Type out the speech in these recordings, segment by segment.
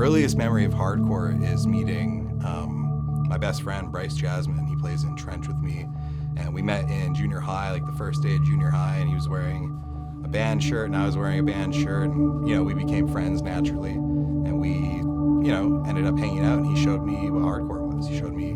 earliest memory of hardcore is meeting my best friend, Bryce Jasmine. He plays in Trench with me. And we met in junior high, like the first day of junior high, and he was wearing a band shirt and I was wearing a band shirt. And, we became friends naturally. And we, ended up hanging out, and he showed me what hardcore was. He showed me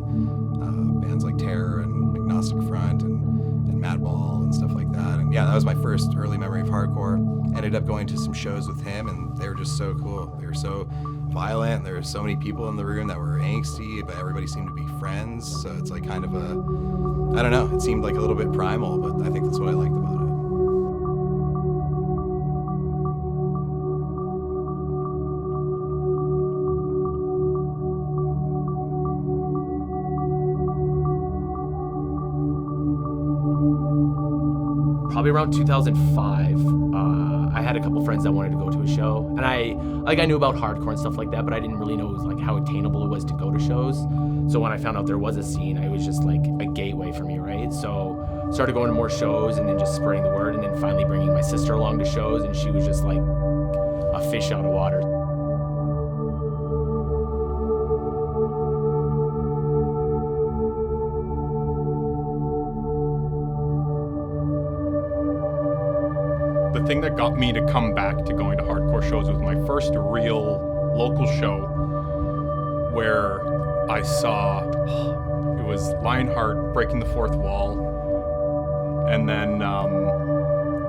bands like Terror and Agnostic Front and Madball and stuff like that. And yeah, that was my first early memory of hardcore. Ended up going to some shows with him, and they were just so cool. They were so violent. There were so many people in the room that were angsty, but everybody seemed to be friends. So it's like kind of I don't know, it seemed like a little bit primal, but I think that's what I liked about it. Probably around 2005, I had a couple friends that wanted to go to a show, and I knew about hardcore and stuff like that, but I didn't really know how attainable it was to go to shows. So when I found out there was a scene, it was just like a gateway for me, right? So started going to more shows and then just spreading the word, and then finally bringing my sister along to shows, and she was just like a fish out of water. The thing that got me to come back to going to hardcore shows was my first real local show where I saw, it was Lionheart breaking the fourth wall, and then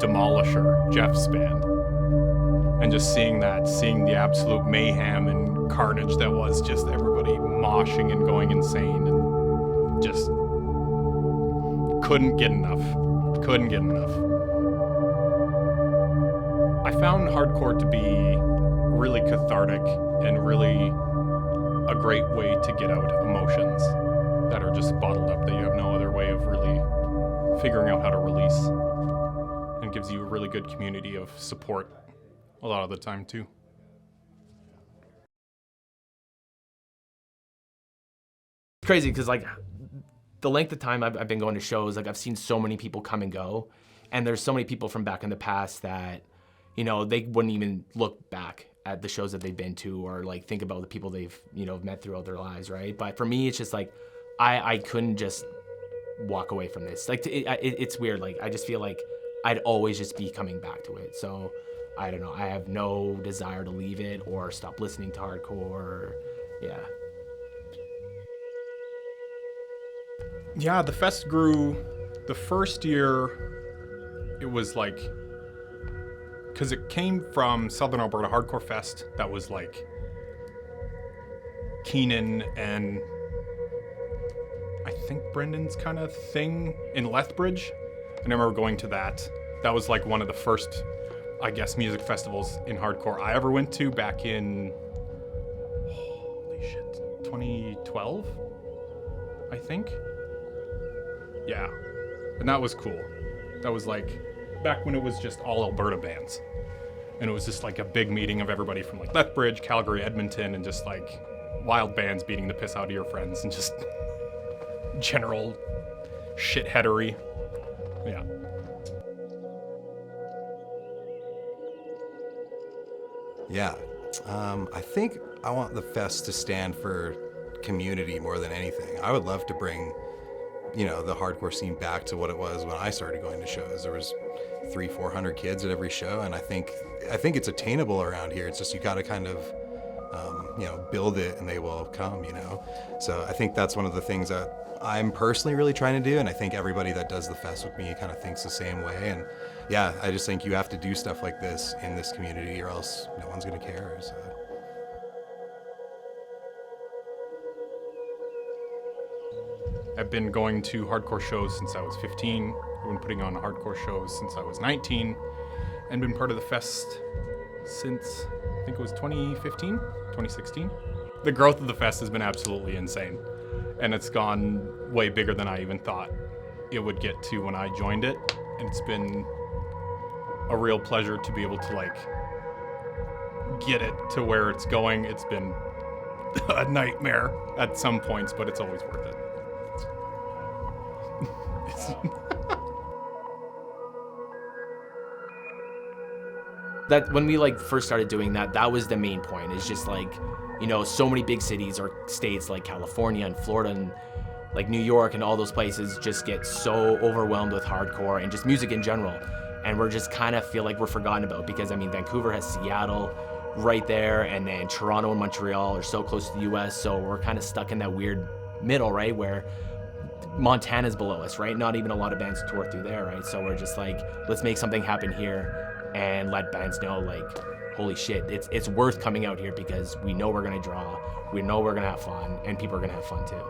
Demolisher, Jeff's band. And just seeing the absolute mayhem and carnage that was just everybody moshing and going insane, and just couldn't get enough. I found hardcore to be really cathartic and really a great way to get out emotions that are just bottled up, that you have no other way of really figuring out how to release, and gives you a really good community of support a lot of the time too. It's crazy because the length of time I've been going to shows, I've seen so many people come and go, and there's so many people from back in the past that they wouldn't even look back at the shows that they've been to or think about the people they've met throughout their lives, right? But for me, it's just I couldn't just walk away from this. It's weird. I just feel like I'd always just be coming back to it. So I don't know. I have no desire to leave it or stop listening to hardcore. Yeah. Yeah, the fest grew. The first year, it was because it came from Southern Alberta Hardcore Fest that was Keenan and I think Brendan's kind of thing in Lethbridge. I remember going to that. That was one of the first, I guess, music festivals in hardcore I ever went to back in, holy shit, 2012, I think. Yeah, and that was cool. That was back when it was just all Alberta bands. And it was just a big meeting of everybody from Lethbridge, Calgary, Edmonton, and just wild bands beating the piss out of your friends and just general shitheadery. Yeah. Yeah. I think I want the fest to stand for community more than anything. I would love to bring, the hardcore scene back to what it was when I started going to shows. There was 300-400 kids at every show, and I think it's attainable around here. It's just you got to kind of build it and they will come. So I think that's one of the things that I'm personally really trying to do, and I think everybody that does the fest with me kind of thinks the same way. And yeah, I just think you have to do stuff like this in this community or else no one's gonna care. So. I've been going to hardcore shows since I was 15. I've been putting on hardcore shows since I was 19, and been part of the fest since, I think it was 2015, 2016. The growth of the fest has been absolutely insane, and it's gone way bigger than I even thought it would get to when I joined it, and it's been a real pleasure to be able to get it to where it's going. It's been a nightmare at some points, but it's always worth it. That when we first started doing that was the main point. It's just You know, so many big cities or states like California and Florida and like New York and all those places just get so overwhelmed with hardcore and just music in general. And we're just kind of feel like we're forgotten about because, I mean, Vancouver has Seattle right there, and then Toronto and Montreal are so close to the US, so we're kind of stuck in that weird middle, right, where Montana's below us, right? Not even a lot of bands tour through there, right? So we're just like, let's make something happen here and let bands know, like, holy shit, it's worth coming out here because we know we're gonna draw, we know we're gonna have fun, and people are gonna have fun too.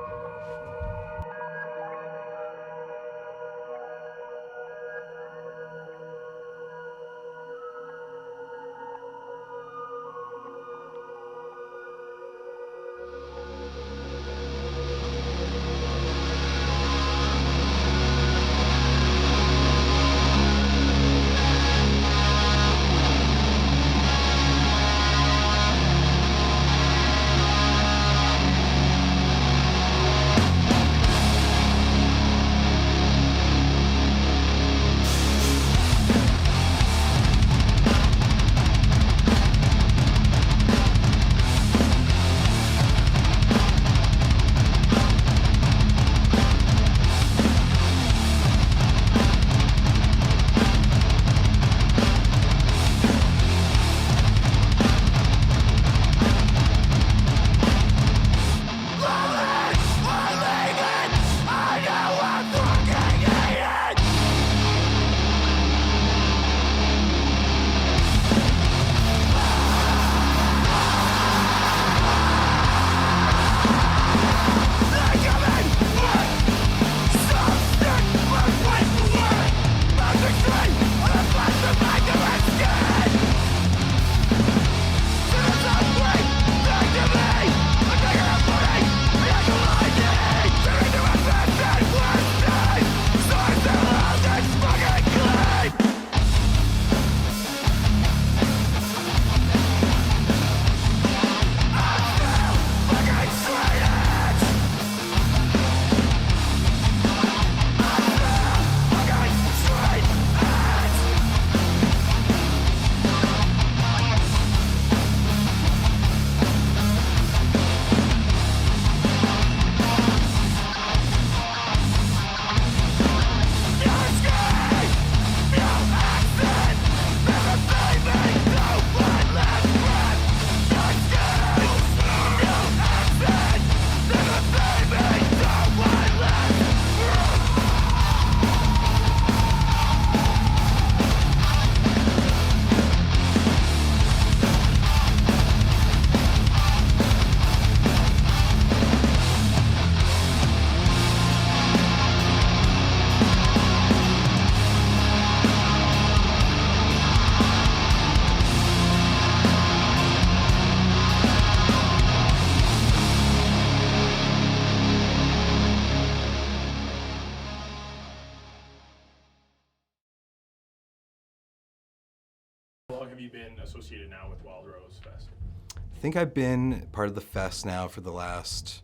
How long have you been associated now with Wild.Rose Fest? I think I've been part of the fest now for the last,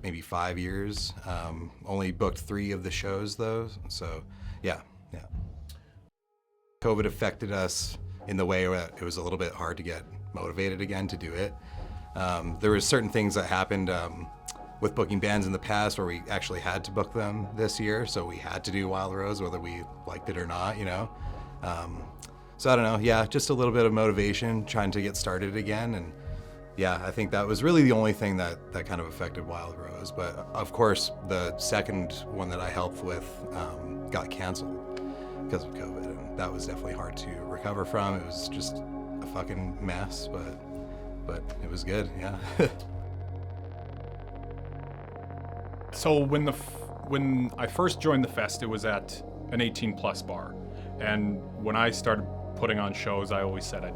maybe 5 years. Only booked 3 of the shows though, so yeah. COVID affected us in the way where it was a little bit hard to get motivated again to do it. There were certain things that happened with booking bands in the past where we actually had to book them this year, so we had to do Wild.Rose whether we liked it or not, you know. So I don't know, just a little bit of motivation trying to get started again, and I think that was really the only thing that kind of affected Wild.Rose. But of course, the second one that I helped with got canceled because of COVID, and that was definitely hard to recover from. It was just a fucking mess, but it was good, yeah. So when I first joined the fest, it was at an 18+ bar, and when I started putting on shows, I always said I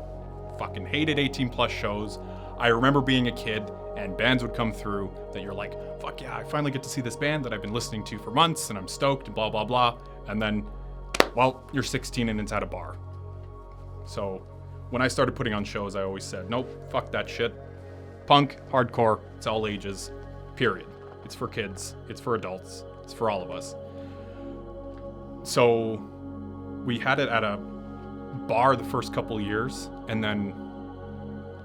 fucking hated 18+ shows. I remember being a kid and bands would come through that you're like, fuck yeah, I finally get to see this band that I've been listening to for months and I'm stoked and blah, blah, blah. And then, well, you're 16 and it's at a bar. So when I started putting on shows, I always said, nope, fuck that shit. Punk, hardcore, it's all ages, period. It's for kids, it's for adults, it's for all of us. So we had it at a bar the first couple years, and then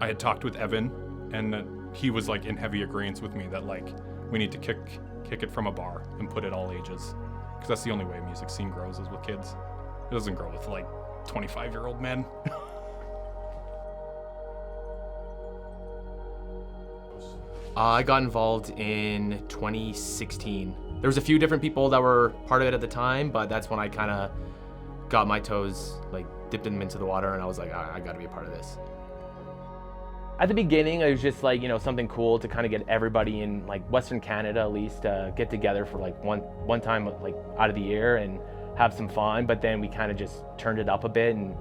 I had talked with Evan, and he was like in heavy agreement with me that like we need to kick it from a bar and put it all ages, because that's the only way music scene grows is with kids. It doesn't grow with like 25-year-old men. I got involved in 2016. There was a few different people that were part of it at the time, but that's when I kind of got my toes, like dipped them into the water, and I was like, I got to be a part of this. At the beginning, it was just like, something cool to kind of get everybody in like Western Canada at least get together for like one time like out of the year and have some fun. But then we kind of just turned it up a bit and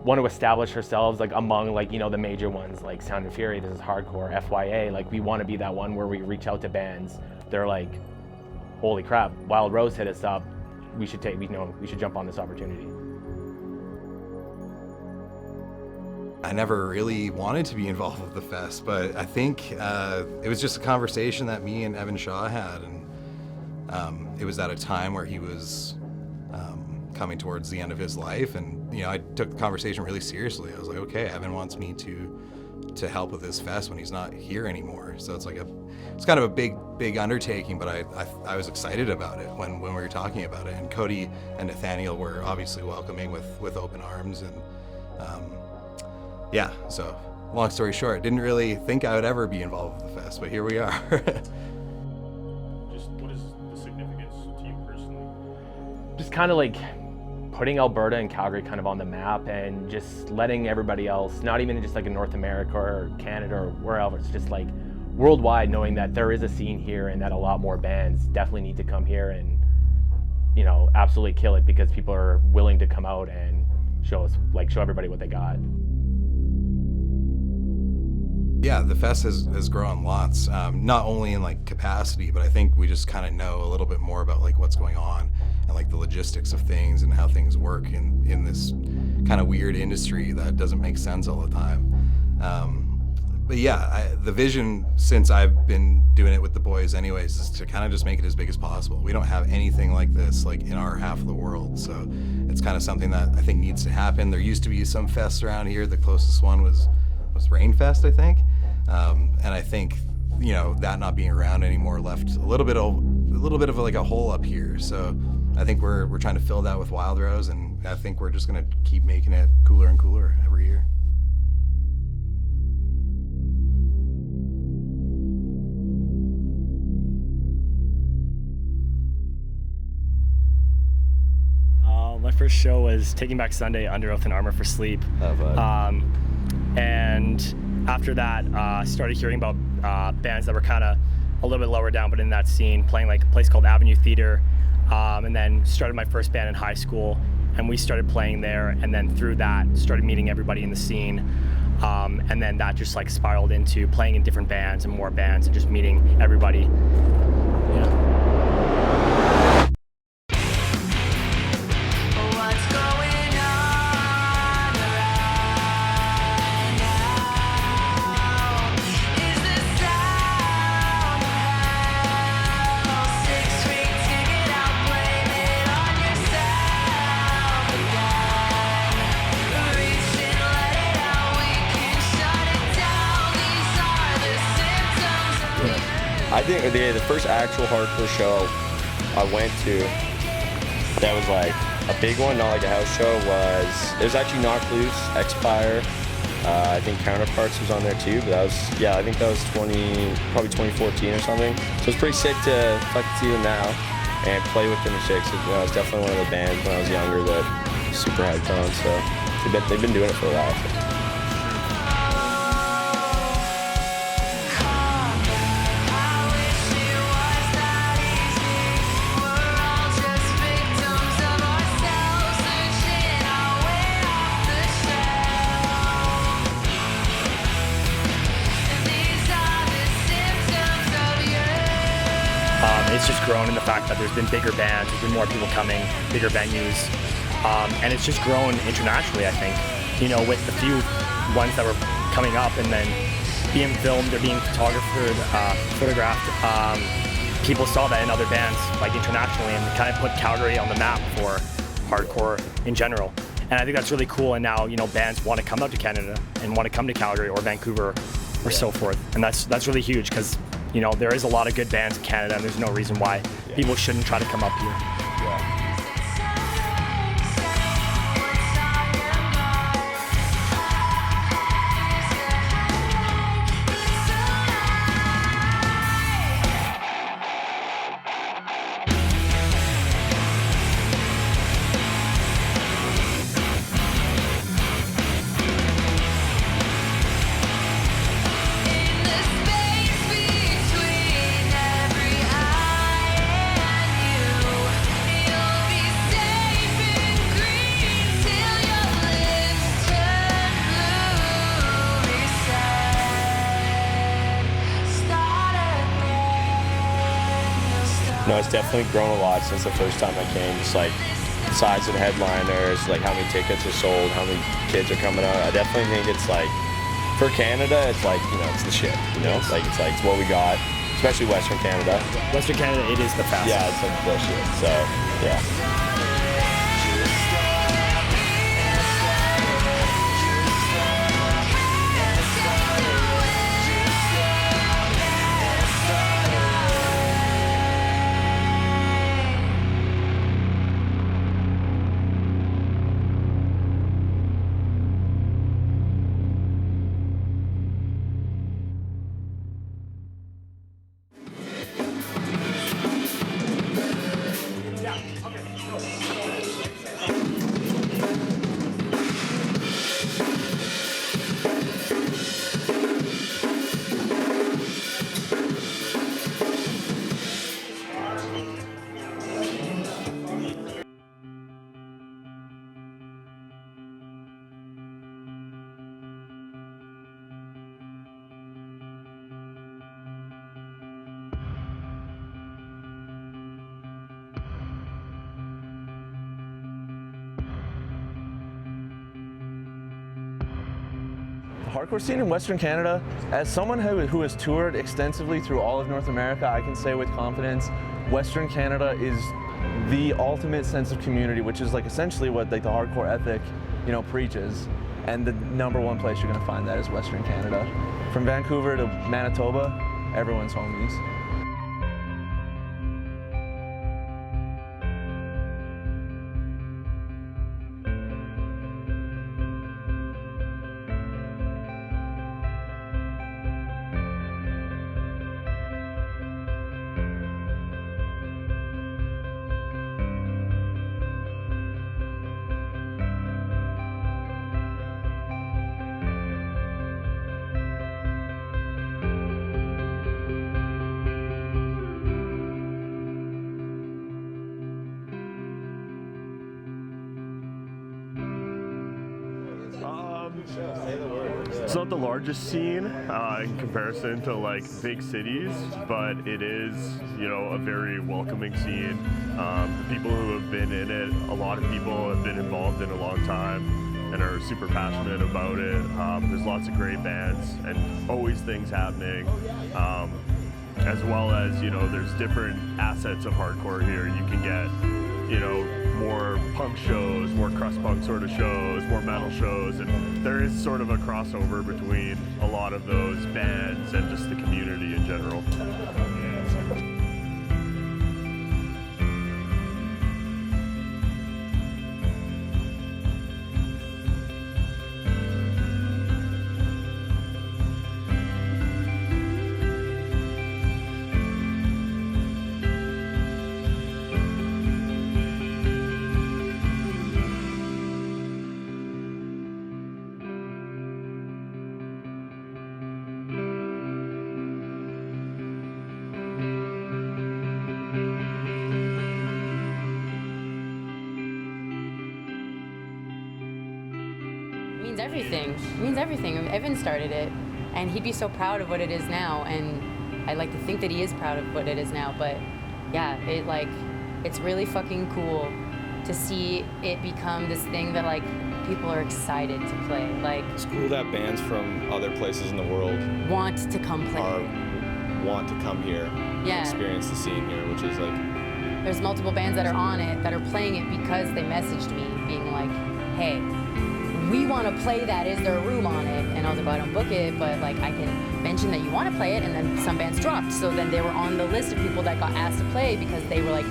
want to establish ourselves like among like the major ones like Sound and Fury. This is hardcore. FYA, like we want to be that one where we reach out to bands. They're like, holy crap, Wild.Rose hit us up. We should jump on this opportunity. I never really wanted to be involved with the fest, but I think it was just a conversation that me and Evan Shaw had, and it was at a time where he was coming towards the end of his life, and I took the conversation really seriously. I was like, okay, Evan wants me to help with this fest when he's not here anymore. So it's kind of a big undertaking, but I was excited about it when we were talking about it, and Cody and Nathaniel were obviously welcoming with open arms, and yeah, so long story short, didn't really think I would ever be involved with the fest, but here we are. Just what is the significance to you personally? Just kind of like putting Alberta and Calgary kind of on the map, and just letting everybody else, not even just like in North America or Canada or wherever, it's just like worldwide, knowing that there is a scene here and that a lot more bands definitely need to come here and absolutely kill it, because people are willing to come out and show everybody what they got. Yeah, the fest has grown lots, not only in like capacity, but I think we just kind of know a little bit more about like what's going on and like the logistics of things and how things work in this kind of weird industry that doesn't make sense all the time. But yeah, the vision since I've been doing it with the boys anyways is to kind of just make it as big as possible. We don't have anything like this like in our half of the world, so it's kind of something that I think needs to happen. There used to be some fests around here. The closest one was Rainfest, I think. And I think, that not being around anymore left a little bit of like a hole up here. So I think we're trying to fill that with Wild.Rose, and I think we're just gonna keep making it cooler and cooler every year. My first show was Taking Back Sunday, Under Oath and Armor for Sleep. And after that, started hearing about bands that were kind of a little bit lower down, but in that scene, playing like a place called Avenue Theater, and then started my first band in high school, and we started playing there, and then through that, started meeting everybody in the scene, and then that just like spiraled into playing in different bands and more bands and just meeting everybody. Yeah. I think the first actual hardcore show I went to that was like a big one, not like a house show, it was actually Knock Loose, Expire. I think Counterparts was on there too, but I think that was probably 2014 or something. So it's pretty sick to fucking see them now and play with them and shit. So, I was definitely one of the bands when I was younger that was super hyped on. So they've been doing it for a while. It's just grown in the fact that there's been bigger bands, there's been more people coming, bigger venues, and it's just grown internationally, I think. With the few ones that were coming up and then being filmed or being photographed, people saw that in other bands, like internationally, and kind of put Calgary on the map for hardcore in general. And I think that's really cool. And now, bands want to come out to Canada and want to come to Calgary or Vancouver or so forth. And that's really huge because, there is a lot of good bands in Canada, and there's no reason why people shouldn't try to come up here. No, it's definitely grown a lot since the first time I came. Just like the size of the headliners, like how many tickets are sold, how many kids are coming out. I definitely think it's like, for Canada, it's like, it's the shit, Like it's what we got, especially Western Canada. Western Canada, it is the fastest. Yeah, it's like the shit, so, yeah. Hardcore scene in Western Canada, as someone who has toured extensively through all of North America, I can say with confidence, Western Canada is the ultimate sense of community, which is like essentially what like the hardcore ethic, preaches. And the #1 place you're gonna find that is Western Canada. From Vancouver to Manitoba, everyone's homies. It's not the largest scene in comparison to like big cities, but it is, a very welcoming scene. The people who have been in it, a lot of people have been involved in a long time and are super passionate about it. There's lots of great bands and always things happening. As well as, there's different assets of hardcore here. You can get, more punk shows, more crust punk sort of shows, more metal shows, and there is sort of a crossover between a lot of those bands and just the community in general. It means everything. Evan started it, and he'd be so proud of what it is now, and I'd like to think that he is proud of what it is now, but yeah, it's really fucking cool to see it become this thing that people are excited to play. It's cool that bands from other places in the world want to come play. Want to come here and experience the scene here, which is there's multiple bands that are on it that are playing it because they messaged me being like, hey, we want to play that, is there a room on it? And I was like, well, I don't book it, but like I can mention that you want to play it. And then some bands dropped, so then they were on the list of people that got asked to play because they were like,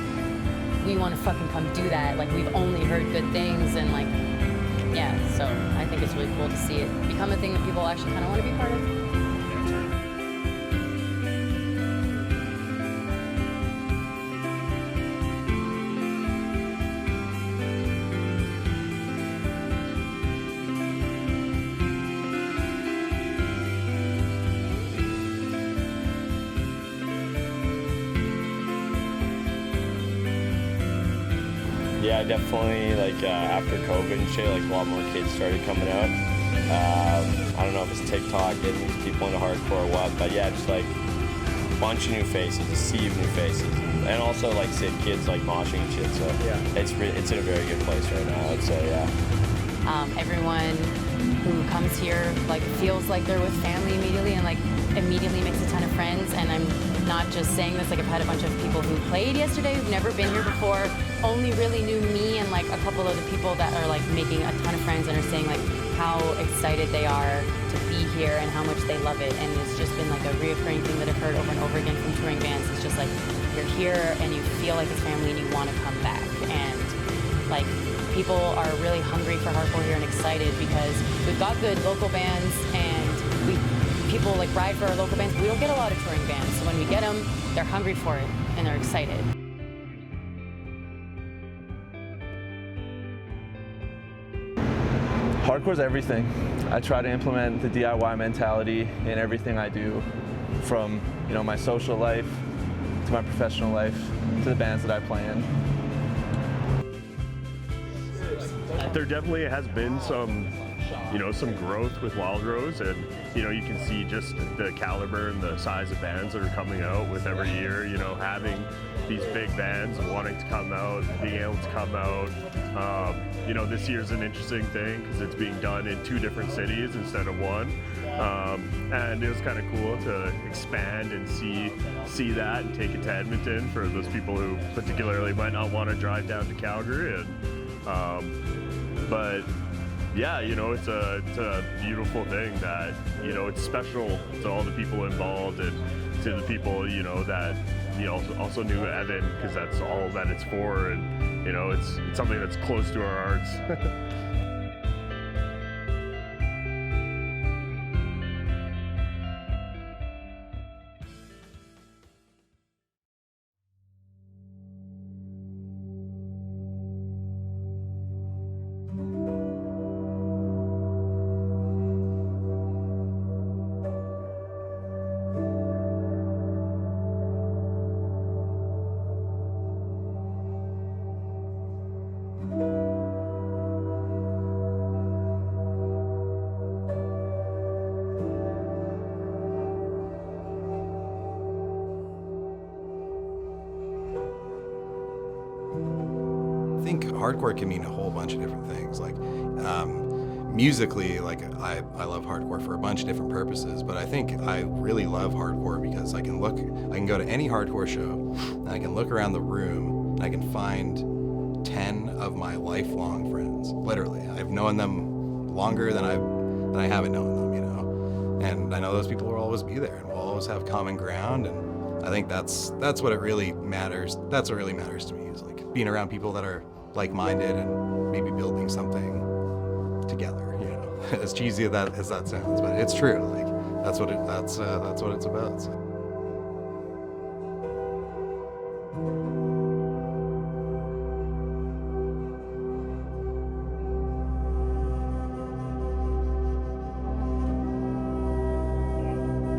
we want to fucking come do that, like we've only heard good things. And like, yeah, so I think it's really cool to see it become a thing that people actually kind of want to be part of. Yeah, definitely, like, after COVID and shit, like, a lot more kids started coming out. I don't know if it's TikTok getting these people into hardcore or what, but yeah, just, like, a bunch of new faces, a sea of new faces. And also, like, say, kids, like, moshing and shit, so yeah, it's in a very good place right now, I'd say, yeah. Everyone who comes here, like, feels like they're with family immediately and, like, immediately makes a ton of friends. And I'm not just saying this, like, I've had a bunch of people who played yesterday who've never been here before, only really knew me and like a couple of the people that are like making a ton of friends and are saying like how excited they are to be here and how much they love it. And it's just been like a reoccurring thing that I've heard over and over again from touring bands. It's just like you're here and you feel like it's family and you want to come back. And like people are really hungry for hardcore here and excited because we've got good local bands and people like ride for our local bands. We don't get a lot of touring bands, so when we get them, they're hungry for it and they're excited. Hardcore's everything. I try to implement the DIY mentality in everything I do, from my social life to my professional life to the bands that I play in. There definitely has been some growth with Wild.Rose, and you can see just the caliber and the size of bands that are coming out with every year. Having these big bands wanting to come out, being able to come out. This year's an interesting thing because it's being done in 2 different cities instead of 1, and it was kind of cool to expand and see that and take it to Edmonton for those people who particularly might not want to drive down to Calgary. But yeah, it's a beautiful thing that, it's special to all the people involved and to the people, that, also knew Evan, because that's all that it's for. And, it's something that's close to our hearts. I think hardcore can mean a whole bunch of different things. Like musically, like I love hardcore for a bunch of different purposes, but I think I really love hardcore because I can go to any hardcore show and I can look around the room and I can find 10 of my lifelong friends. Literally, I've known them longer than I haven't known them, and I know those people will always be there and we'll always have common ground. And I think that's what it really matters. That's what really matters to me, is like being around people that are like-minded and maybe building something together. As cheesy as that sounds, but it's true. Like that's what it's about. So.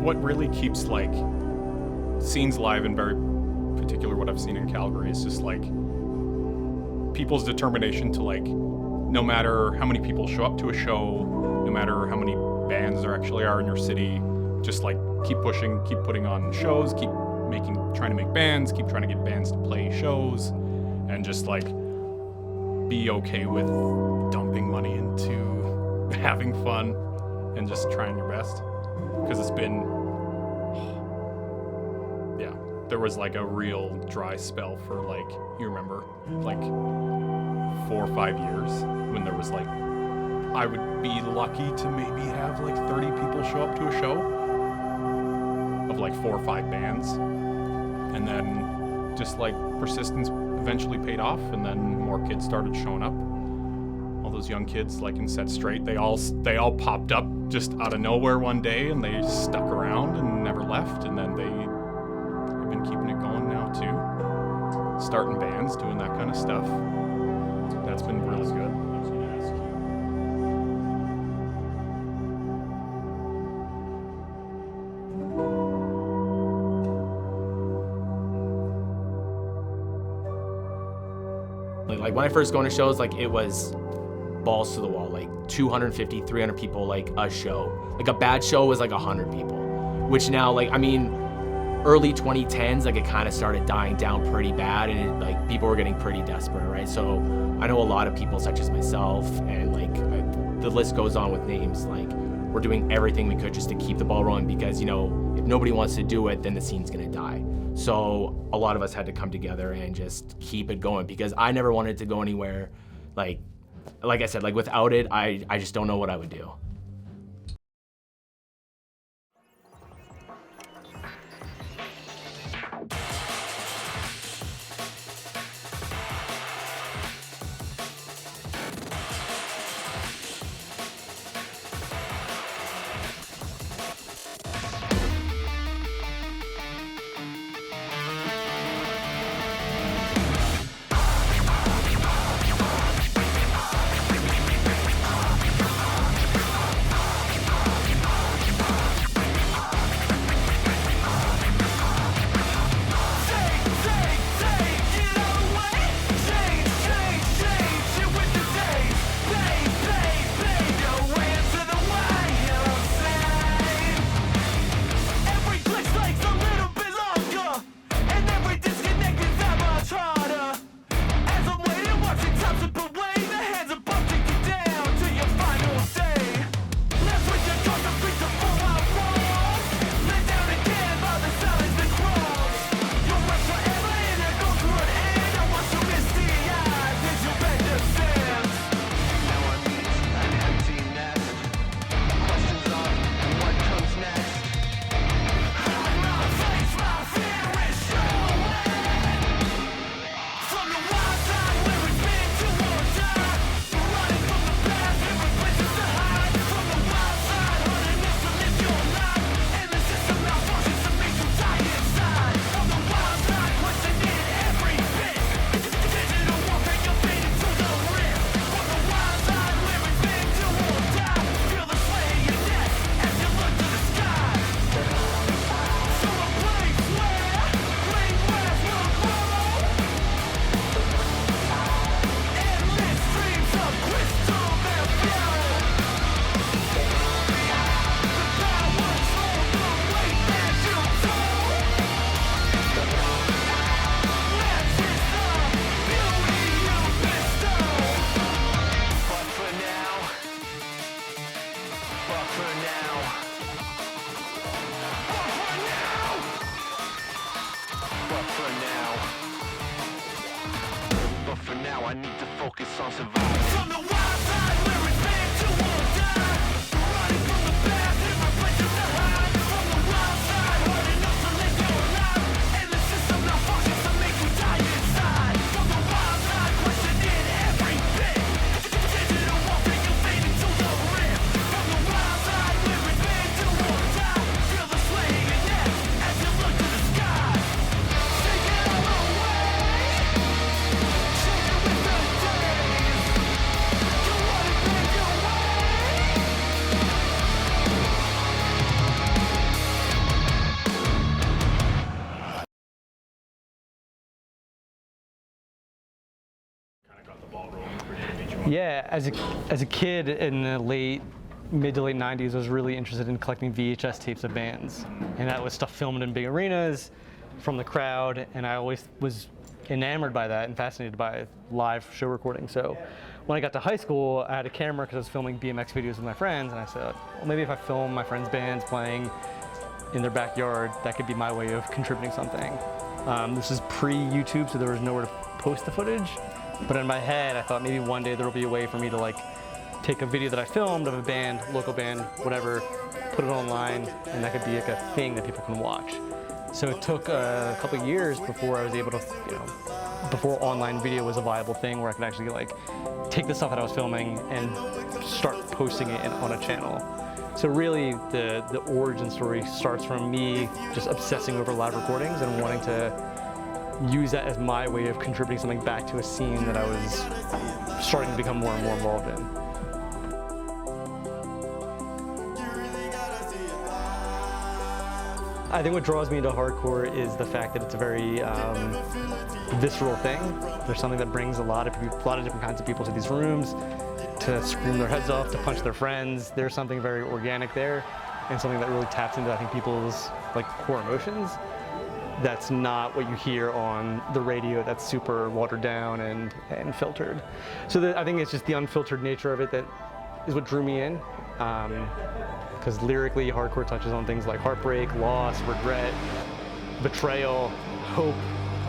What really keeps like scenes live, and very particular what I've seen in Calgary, is just like people's determination to, like, no matter how many people show up to a show, no matter how many bands there actually are in your city, just like keep pushing, keep putting on shows, trying to make bands, keep trying to get bands to play shows, and just like be okay with dumping money into having fun and just trying your best. Because it's been, there was like a real dry spell for, like, you remember, like 4 or 5 years when there was like, I would be lucky to maybe have like 30 people show up to a show of like 4 or 5 bands. And then just like persistence eventually paid off, and then more kids started showing up. All those young kids, like in Set Straight, they all popped up just out of nowhere one day, and they stuck around and never left. And then they've been keeping it going now too, starting bands, doing that kind of stuff. That's been really good. Like when I first go into shows, like it was balls to the wall, like 250, 300 people, like a show. Like a bad show was like 100 people, which now, like, I mean, early 2010s, like it kind of started dying down pretty bad, and it, like people were getting pretty desperate, right? So I know a lot of people such as myself, and like the list goes on with names, like we're doing everything we could just to keep the ball rolling, because, you know, if nobody wants to do it, then the scene's gonna die. So a lot of us had to come together and just keep it going, because I never wanted to go anywhere. Like I said, like without it, I just don't know what I would do. I need to focus on survival. From the wild side where it's meant to all die. Running from the past, different places to hide. From the wild side, hard enough to live your life. And the system malfunctions to make you die inside. From the wild side, questioning every bit. Digital warfare, you fade into the rift. From the wild side where it's meant to all die. Feel the sway in your neck as you look to the sky. Take it all away. Yeah, as a kid in the mid to late 90s, I was really interested in collecting VHS tapes of bands. And that was stuff filmed in big arenas from the crowd, and I always was enamored by that and fascinated by live show recording. So when I got to high school, I had a camera because I was filming BMX videos with my friends, and I said, well, maybe if I film my friends' bands playing in their backyard, that could be my way of contributing something. This is pre-YouTube, so there was nowhere to post the footage. But in my head, I thought maybe one day there will be a way for me to like take a video that I filmed of a band, local band, whatever, put it online, and that could be like a thing that people can watch. So it took a couple of years before I was able to, before online video was a viable thing where I could actually like take the stuff that I was filming and start posting it on a channel. So really the origin story starts from me just obsessing over live recordings and wanting to use that as my way of contributing something back to a scene that I was starting to become more and more involved in. I think what draws me into hardcore is the fact that it's a very visceral thing. There's something that brings a lot of different kinds of people to these rooms to scream their heads off, to punch their friends. There's something very organic there, and something that really taps into, I think, people's like core emotions. That's not what you hear on the radio. That's super watered down and filtered. So I think it's just the unfiltered nature of it that is what drew me in. Because lyrically, hardcore touches on things like heartbreak, loss, regret, betrayal, hope.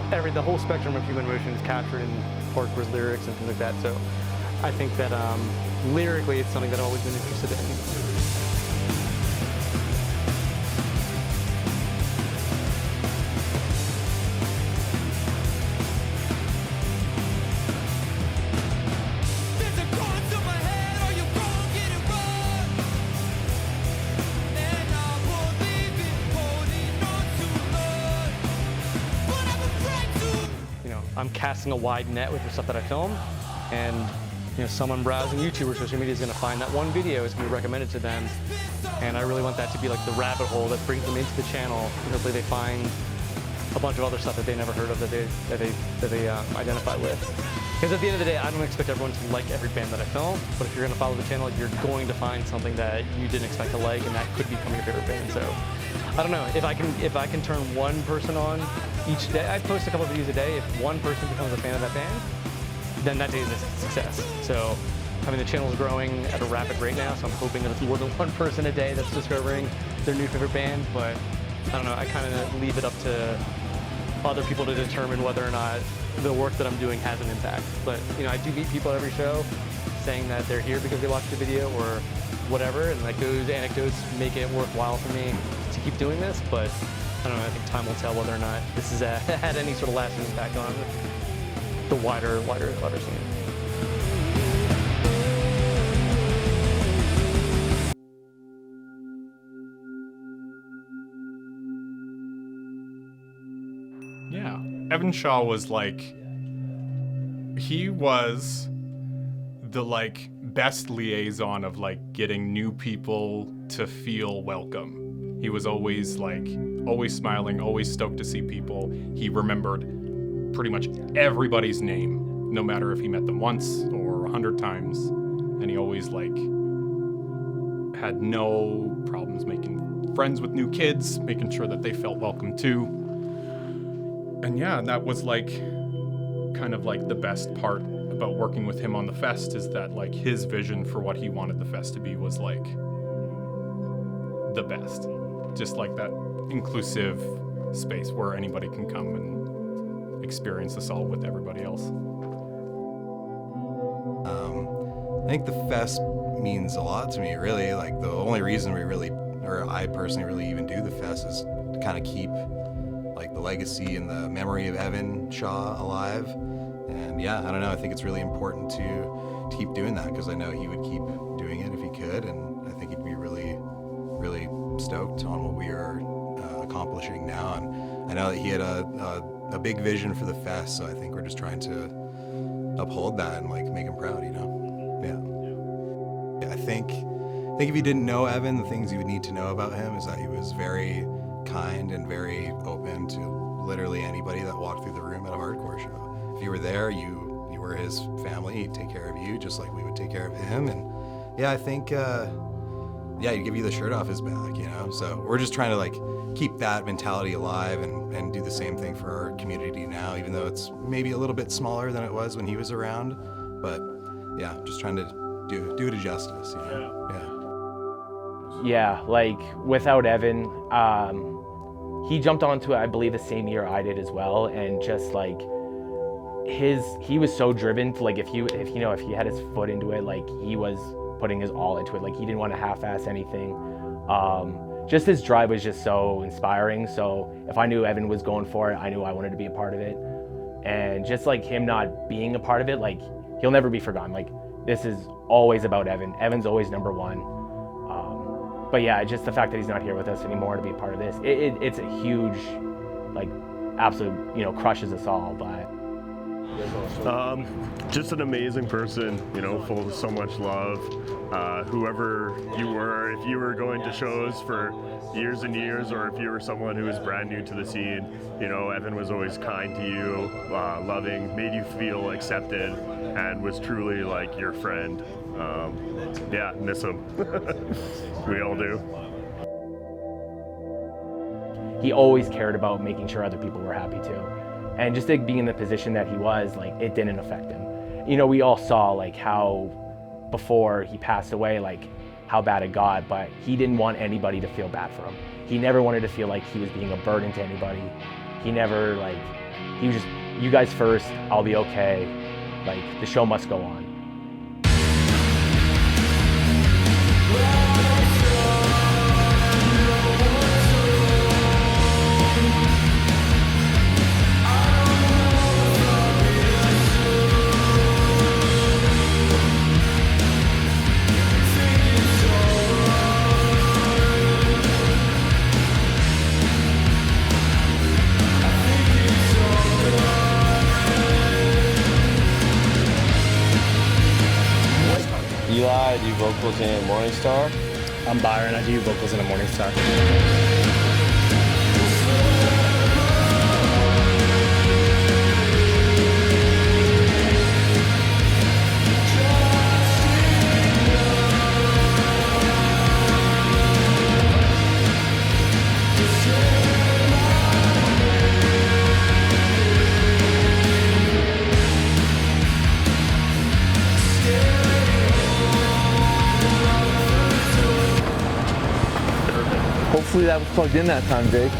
The whole spectrum of human emotion is captured in hardcore's lyrics and things like that. So I think that lyrically, it's something that I've always been interested in. I'm casting a wide net with the stuff that I film, and someone browsing YouTube or social media is going to find that one video is going to be recommended to them, and I really want that to be like the rabbit hole that brings them into the channel, and hopefully they find a bunch of other stuff that they never heard of that they identify with. Because at the end of the day, I don't expect everyone to like every band that I film, but if you're going to follow the channel, you're going to find something that you didn't expect to like, and that could become your favorite band. So I don't know, if I can turn one person on each day, I post a couple of videos a day. If one person becomes a fan of that band, then that day is a success. So, I mean, the channel's growing at a rapid rate now, so I'm hoping that it's more than one person a day that's discovering their new favorite band, but I don't know, I kind of leave it up to other people to determine whether or not the work that I'm doing has an impact. But, I do meet people at every show saying that they're here because they watched the video or whatever, and like those anecdotes make it worthwhile for me to keep doing this, but I don't know, I think time will tell whether or not this has had any sort of lasting impact on the wider scene. Yeah, Evan Shaw was he was the best liaison of getting new people to feel welcome. He was always always smiling, always stoked to see people. He remembered pretty much everybody's name, no matter if he met them once or 100 times. And he always had no problems making friends with new kids, making sure that they felt welcome too. And yeah, that was kind of the best part about working with him on the fest, is that his vision for what he wanted the fest to be was the best. Just that inclusive space where anybody can come and experience this all with everybody else. I think the fest means a lot to me, really. The only reason I personally really even do the fest is to kind of keep the legacy and the memory of Evan Shaw alive. And yeah, I don't know, I think it's really important to keep doing that, because I know he would keep doing it if he could, and I think he'd be really, really stoked on what we are accomplishing now. And I know that he had a big vision for the fest, so I think we're just trying to uphold that and make him proud, Yeah, I think if you didn't know Evan, the things you would need to know about him is that he was very kind and very open to literally anybody that walked through the room at a hardcore show. If you were there, you were his family. He'd take care of you just like we would take care of him. And yeah, I think he'd give you the shirt off his back, So we're just trying to keep that mentality alive and do the same thing for our community now, even though it's maybe a little bit smaller than it was when he was around. But yeah, just trying to do it a justice, Yeah, without Evan, he jumped onto it, I believe, the same year I did as well, and just he was so driven to, like, if he had his foot into it, like, he was putting his all into it. Like, he didn't want to half-ass anything. Just his drive was just so inspiring. So if I knew Evan was going for it, I knew I wanted to be a part of it. And just like him not being a part of it, like, he'll never be forgotten. Like, this is always about Evan. Evan's always number one. But yeah, just the fact that he's not here with us anymore to be a part of this, it's a huge, like, absolute, crushes us all. But just an amazing person, full of so much love. Whoever you were, if you were going to shows for years and years, or if you were someone who was brand new to the scene, Evan was always kind to you, loving, made you feel accepted, and was truly like your friend. Yeah, miss him. We all do. He always cared about making sure other people were happy too. And just like being in the position that he was, like, it didn't affect him. We all saw like how before he passed away, like how bad it got, but he didn't want anybody to feel bad for him. He never wanted to feel like he was being a burden to anybody. He never, like, he was just, you guys first, I'll be okay. Like, the show must go on. Eli, I do vocals in Morningstar. I'm Byron, I do vocals in a Morningstar. Hopefully that was plugged in that time, Jake.